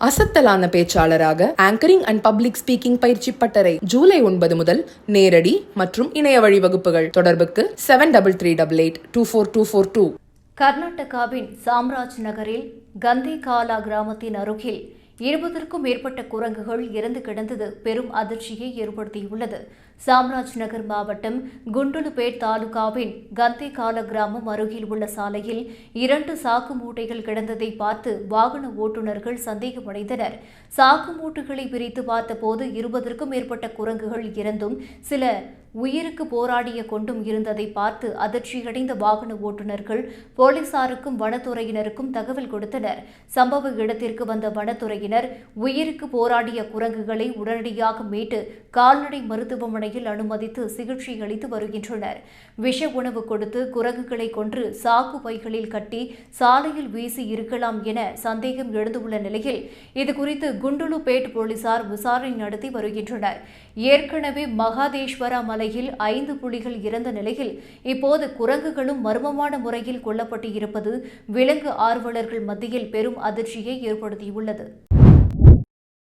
அசத்தலான பேச்சாளராக anchoring and public speaking பயிற்சி பட்டறை ஜூலை 9 முதல் நேரடி மற்றும் இணைய வழி வகுப்புகள். தொடர்புக்கு 7388824242. கர்நாடகாவின் சாம்ராஜ் நகரில் கந்தேகாலா கிராமத்தின் அருகில் 20க்கும் மேற்பட்ட குரங்குகள் இறந்து கிடந்தது பெரும் அதிர்ச்சியை ஏற்படுத்தியுள்ளது. சாம்ராஜ் நகர் மாவட்டம் குண்டுலுபேட் தாலுகாவின் கந்தேகாலா கிராமம் அருகில் உள்ள சாலையில் 2 சாக்கு மூட்டைகள் கிடந்ததை பார்த்து வாகன ஓட்டுநர்கள் சந்தேகமடைந்தனர். சாக்கு மூட்டைகளை பிரித்து பார்த்தபோது 20க்கும் மேற்பட்ட குரங்குகள் இறந்தும் சில உயிருக்கு போராடிய கொண்டும் இருந்ததை பார்த்து அதிர்ச்சியடைந்த வாகன ஓட்டுநர்கள் போலீசாருக்கும் வனத்துறையினருக்கும் தகவல் கொடுத்தனர். சம்பவ இடத்திற்கு வந்த வனத்துறையினர் உயிருக்கு போராடிய குரங்குகளை உடனடியாக மீட்டு கால்நடை மருத்துவமனையில் அனுமதித்து சிகிச்சை அளித்து வருகின்றனர். விஷ உணவு கொடுத்து குரங்குகளை கொன்று சாக்கு பைகளில் கட்டி சாலையில் வீசி இருக்கலாம் என சந்தேகம் எழுந்துள்ள நிலையில் இதுகுறித்து குண்டுலுபேட் போலீசார் விசாரணை நடத்தி வருகின்றனர். ஏற்கனவே மகாதேஸ்வரா மலையில் 5 புலிகள் இறந்த நிலையில் இப்போது குரங்குகளும் மர்மமான முறையில் கொல்லப்பட்டு இருப்பது விலங்கு ஆர்வலர்கள் மத்தியில் பெரும் அதிர்ச்சியை ஏற்படுத்தியுள்ளது.